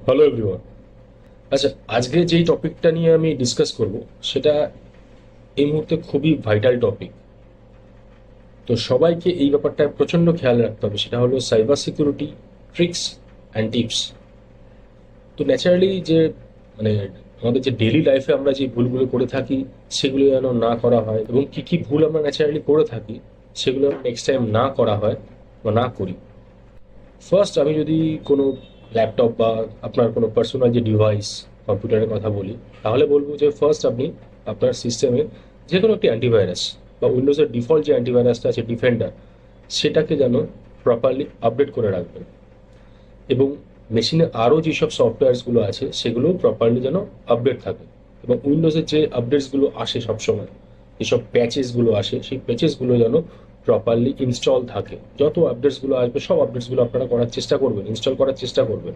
Hello everyone. আচ্ছা, আজকে যেই টপিকটা নিয়ে আমি ডিসকাস করব সেটা এই মুহূর্তে খুবই ভাইটাল টপিক। তো সবাইকে এই ব্যাপারটা প্রচন্ড খেয়াল রাখতে হবে, সেটা হলো cyber security tricks and tips. তো ন্যাচারালি যে মানে আমাদের যে ডেইলি লাইফে আমরা যে ভুলগুলো করে থাকি সেগুলো যেন না করা হয়, এবং কি কি ভুল আমরা ন্যাচারালি করে থাকি সেগুলো নেক্সট টাইম না করা হয় বা না করি। ফার্স্ট, আমি যদি কোনো ল্যাপটপ বা আপনার কোনো পার্সোনাল যে ডিভাইস, কম্পিউটারের কথা বলি, তাহলে বলবো যে ফার্স্ট আপনি আপনার সিস্টেমে যে কোনো একটি অ্যান্টিভাইরাস বা উইন্ডোজের ডিফল্ট যে অ্যান্টিভাইরাসটা আছে ডিফেন্ডার, সেটাকে যেন প্রপারলি আপডেট করে রাখবেন। এবং মেশিনে আরও যেসব সফটওয়্যারসগুলো আছে সেগুলোও প্রপারলি যেন আপডেট থাকে। এবং উইন্ডোজের যে আপডেটসগুলো আসে সবসময়, যেসব প্যাচেসগুলো আসে সেই প্যাচেসগুলো যেন প্রপারলি ইনস্টল থাকে। যত আপডেটসগুলো আসবে সব আপডেটসগুলো আপনারা করার চেষ্টা করবেন, ইনস্টল করার চেষ্টা করবেন।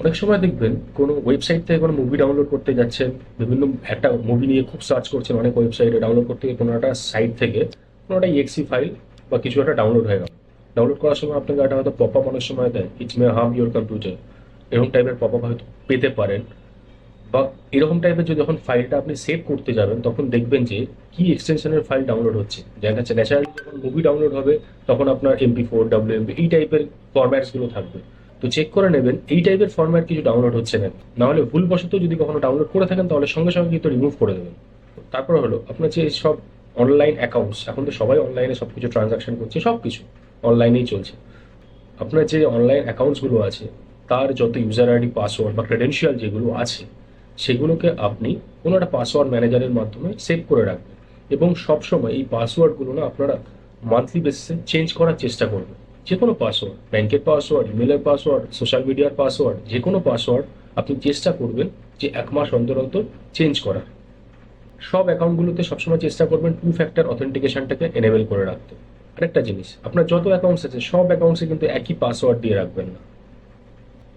অনেক সময় দেখবেন কোনো ওয়েবসাইট থেকে কোনো মুভি ডাউনলোড করতে যাচ্ছেন, বিভিন্ন একটা মুভি নিয়ে খুব সার্চ করছেন অনেক ওয়েবসাইটে, ডাউনলোড করতে গিয়ে কোনো একটা সাইট থেকে কোনো একটা ইএক্সি ফাইল বা কিছু একটা ডাউনলোড হয়ে গেল। ডাউনলোড করার সময় আপনাকে একটা হয়তো পপ আপ অনেক সময় দেয়, it's May harm your computer, এরকম টাইপের পপ আপ হয়তো পেতে পারেন। বা এরকম টাইপের যদি যখন ফাইলটা আপনি সেভ করতে যাবেন তখন দেখবেন যে কি এক্সটেনশনের ফাইল ডাউনলোড হচ্ছে। দেখা যাচ্ছে ন্যাচারালি যখন মুভি ডাউনলোড হবে তখন আপনার MP4, WMV এই টাইপের ফরম্যাটসগুলো থাকবে। তো চেক করে নেবেন এই টাইপের ফরম্যাট কিছু ডাউনলোড হচ্ছে না, না হলে ভুলবশত যদি কখনো ডাউনলোড করে থাকেন তাহলে সঙ্গে সঙ্গে কিন্তু রিমুভ করে দেবেন। তারপর হলো আপনার যে সব অনলাইন অ্যাকাউন্টস, এখন তো সবাই অনলাইনে সব কিছু ট্রানজাকশন করছে, সব কিছু অনলাইনেই চলছে। আপনার যে অনলাইন অ্যাকাউন্টসগুলো আছে তার যত ইউজার আইডি, পাসওয়ার্ড বা ক্রেডেনশিয়াল যেগুলো আছে সেগুলোকে আপনি কোনো একটা পাসওয়ার্ড ম্যানেজারের মাধ্যমে সেভ করে রাখবেন। এবং সবসময় এই পাসওয়ার্ডগুলো না আপনারা মান্থলি বেসিসে চেঞ্জ করার চেষ্টা করবেন। যে কোনো পাসওয়ার্ড, ব্যাংকের পাসওয়ার্ড, ইমেলের পাসওয়ার্ড, সোশ্যাল মিডিয়ার পাসওয়ার্ড, যে কোনো পাসওয়ার্ড আপনি চেষ্টা করবেন যে 1 মাস অন্তর অন্তর চেঞ্জ করার। সব অ্যাকাউন্টগুলোতে সবসময় চেষ্টা করবেন 2 ফ্যাক্টর অথেন্টিকেশনটাকে এনেবেল করে রাখতে। আরেকটা জিনিস, আপনার যত অ্যাকাউন্টস আছে সব অ্যাকাউন্টসে কিন্তু একই পাসওয়ার্ড দিয়ে রাখবেন না।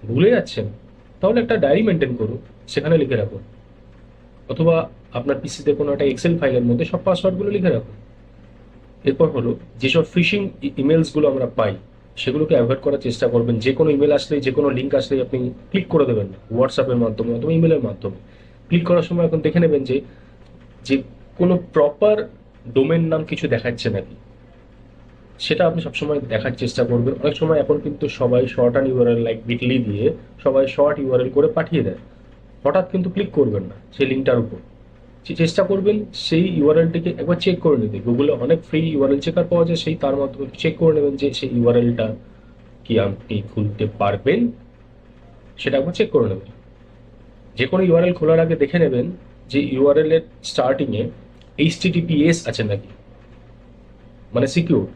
ভুলে যাচ্ছেন তাহলে একটা ডায়েরি মেনটেন করুন, সেখানে লিখে রাখুন। অথবা আপনার পিসিতে কোনো একটা এক্সেল ফাইলের মধ্যে সব পাসওয়ার্ডগুলো লিখে রাখুন। এরপর হলো যেসব ফিশিং ইমেলসগুলো আমরা পাই সেগুলোকে অ্যাভয়েড করার চেষ্টা করবেন। যে কোনো ইমেল আসলেই, যে কোনো লিঙ্ক আসলেই আপনি ক্লিক করে দেবেন না, হোয়াটসঅ্যাপের মাধ্যমে অথবা ইমেলের মাধ্যমে। ক্লিক করার সময় এখন দেখে নেবেন যে যে কোনো প্রপার ডোমেন নাম কিছু দেখাচ্ছে নাকি, সেটা আপনি সবসময় দেখার চেষ্টা করবেন। অনেক সময় এখন কিন্তু সবাই short and URL like Bitly দিয়ে সবাই শর্ট ইউআরএল করে পাঠিয়ে দেয়। হঠাৎ কিন্তু ক্লিক করবেন না সেই লিঙ্কটার উপর, চেষ্টা করবেন সেই ইউআরএলটিকে একবার চেক করে নিতে। গুগলে অনেক ফ্রি ইউআরএল চেকার পাওয়া যায়, সেই তার মাধ্যমে চেক করে নেবেন যে সেই ইউআরএলটা কি আপনি খুলতে পারবেন, সেটা একবার চেক করে নেবেন। যে কোনো ইউআরএল খোলার আগে দেখে নেবেন যে ইউআরএল এর স্টার্টিংয়ে HTTPS আছে নাকি, মানে সিকিউর।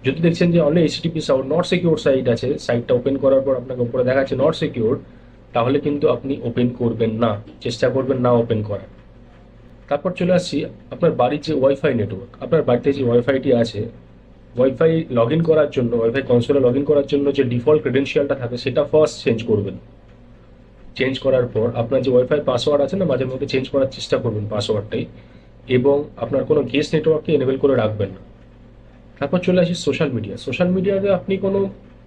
যদি দেখছেন যে only HTTP sound not secure site আছে, সাইটটা ওপেন করার পর আপনাকে উপরে দেখাচ্ছে নট সিকিউর, তাহলে কিন্তু আপনি ওপেন করবেন না, চেষ্টা করবেন না ওপেন করার। তারপর চলে আসছি আপনার বাড়ির যে ওয়াইফাই নেটওয়ার্ক, আপনার বাড়িতে যে ওয়াইফাইটি আছে, ওয়াইফাই লগ ইন করার জন্য, ওয়াইফাই কনসোলে লগ ইন করার জন্য যে ডিফল্ট ক্রেডেনশিয়ালটা থাকে সেটা ফার্স্ট চেঞ্জ করবেন। চেঞ্জ করার পর আপনার যে ওয়াইফাই পাসওয়ার্ড আছে না, মাঝে মধ্যে চেঞ্জ করার চেষ্টা করবেন পাসওয়ার্ডটাই। এবং আপনার কোনো গেস্ট নেটওয়ার্ককে এনেবল করে রাখবেন না। তারপর চলে আসি সোশ্যাল মিডিয়া। সোশ্যাল মিডিয়াতে আপনি কোনো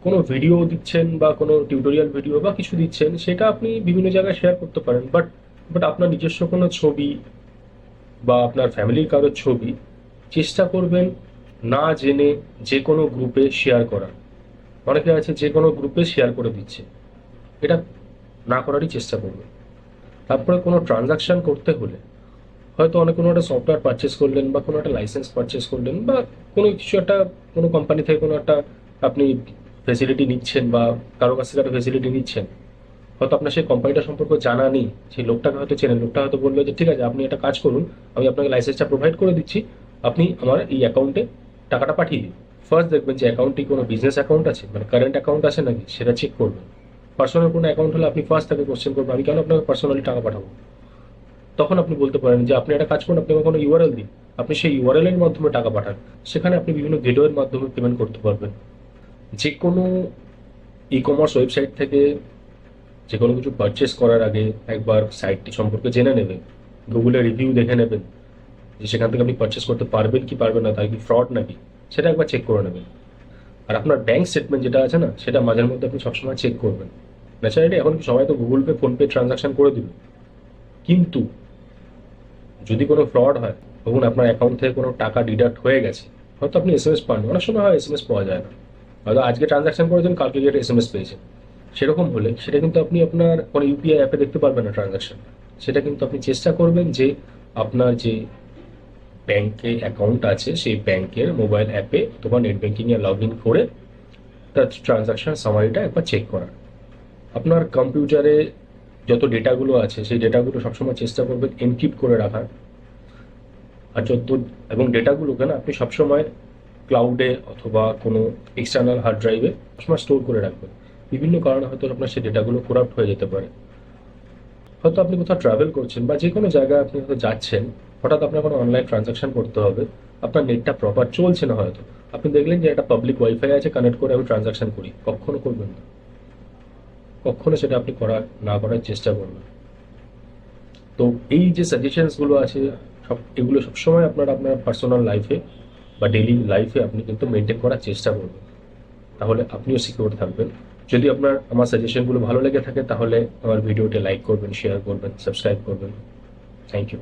কোনো ভিডিও দিচ্ছেন বা কোনো টিউটোরিয়াল ভিডিও বা কিছু দিচ্ছেন, সেটা আপনি বিভিন্ন জায়গায় শেয়ার করতে পারেন, বাট বাট আপনার নিজস্ব কোনো ছবি বা আপনার ফ্যামিলির কারোর ছবি চেষ্টা করবেন না জেনে যে কোনো গ্রুপে শেয়ার করার। অনেকে আছে যে কোনো গ্রুপে শেয়ার করে দিচ্ছে, এটা না করারই চেষ্টা করবেন। তারপরে কোনো ট্রানজাকশন করতে হলে হয়তো অনেক কোনো একটা সফটওয়্যার পারচেস করলেন বা কোনো একটা লাইসেন্স পারচেস করলেন বা কোনো কিছু একটা, কোনো কোম্পানি থেকে কোনো একটা আপনি ফেসিলিটি নিচ্ছেন বা কারো কাছ থেকে একটা ফেসিলিটি নিচ্ছেন, হয়তো আপনার সেই কোম্পানিটা সম্পর্কে জানা নেই, সেই লোকটাকে হয়তো চেনেন। লোকটা হয়তো বললো যে ঠিক আছে আপনি একটা কাজ করুন, আমি আপনাকে লাইসেন্সটা প্রোভাইড করে দিচ্ছি, আপনি আমার এই অ্যাকাউন্টে টাকাটা পাঠিয়ে দিন। ফার্স্ট দেখবেন যে অ্যাকাউন্টটি কোনো বিজনেস অ্যাকাউন্ট আছে, মানে কারেন্ট অ্যাকাউন্ট আছে নাকি সেটা চেক করবেন। পার্সোনাল কোনো অ্যাকাউন্ট হলে আপনি ফার্স্ট তাকে কোশ্চেন করবেন আমি কেন আপনাকে পার্সোনালি টাকা পাঠাবো। তখন আপনি বলতে পারেন যে আপনি একটা কাজ করুন, আপনি আমাকে কোনো ইউআরএল দিন, আপনি সেই ইউআরএল এর মাধ্যমে টাকা পাঠান। সেখানে আপনি বিভিন্ন গেটওয়ের মাধ্যমে পেমেন্ট করতে পারবেন। যে কোনো ই কমার্স ওয়েবসাইট থেকে যে কোনো কিছু পারচেস করার আগে একবার সাইটটি সম্পর্কে জেনে নেবেন, গুগলে রিভিউ দেখে নেবেন যে সেখান থেকে আপনি পারচেস করতে পারবেন কি পারবেন না, তাই কি ফ্রড নাকি, সেটা একবার চেক করে নেবেন। আর আপনার ব্যাংক স্টেটমেন্ট যেটা আছে না, সেটা মাঝের মধ্যে আপনি সবসময় চেক করবেন। ন্যাচারালি এখন সবাই তো গুগল পে ফোনপে ট্রানজাকশন করে দিল, কিন্তু যদি কোনো ফ্রড হয়, ধরুন আপনার অ্যাকাউন্ট থেকে কোনো টাকা ডিডাক্ট হয়ে গেছে, হয়তো আপনি এসএমএস পান, অনেক সময় হয় এসএমএস পাওয়া যায় না, হয়তো আজকে ট্রানজাকশন করেছেন কালকে গিয়ে এসএমএস পেয়েছেন, সেরকম হলে সেটা কিন্তু আপনি আপনার কোনো ইউপিআই অ্যাপে দেখতে পারবেন না ট্রানজাকশন। সেটা কিন্তু আপনি চেষ্টা করবেন যে আপনার যে ব্যাংকে অ্যাকাউন্ট আছে সেই ব্যাংকের মোবাইল অ্যাপে তোমার নেট ব্যাঙ্কিংয়ে লগ ইন করে তার ট্রানজাকশন সামারিটা একবার চেক করার। আপনার কম্পিউটারে যত ডেটাগুলো আছে সেই ডেটাগুলো সবসময় চেষ্টা করবেন এনক্রিপ্ট করে রাখার। আর যত এবং ডেটাগুলোকে না আপনি সবসময় ক্লাউডে অথবা কোনো এক্সটার্নাল হার্ড ড্রাইভে সবসময় স্টোর করে রাখবেন। বিভিন্ন কারণে হয়তো আপনার সেই ডেটাগুলো করাপ্ট হয়ে যেতে পারে। হয়তো আপনি কোথাও ট্রাভেল করছেন বা যে কোনো জায়গায় আপনি হয়তো যাচ্ছেন, হঠাৎ আপনার কোনো অনলাইন ট্রানজাকশন করতে হবে, আপনার নেটটা প্রপার চলছে না, হয়তো আপনি দেখলেন যে একটা পাবলিক ওয়াইফাই আছে, কানেক্ট করে আমি ট্রানজাকশন করি, কখনো করবেন না, কখনো সেটা আপনি করার চেষ্টা করবেন। তো এই যে সাজেশনসগুলো আছে, এগুলো সবসময় আপনার পার্সোনাল লাইফে বা ডেইলি লাইফে আপনি কিন্তু মেনটেন করার চেষ্টা করবেন, তাহলে আপনিও সিকিউর থাকবেন। যদি আপনার আমার সাজেশনগুলো ভালো লেগে থাকে তাহলে আমার ভিডিওটি লাইক করবেন, শেয়ার করবেন, সাবস্ক্রাইব করবেন। Thank you.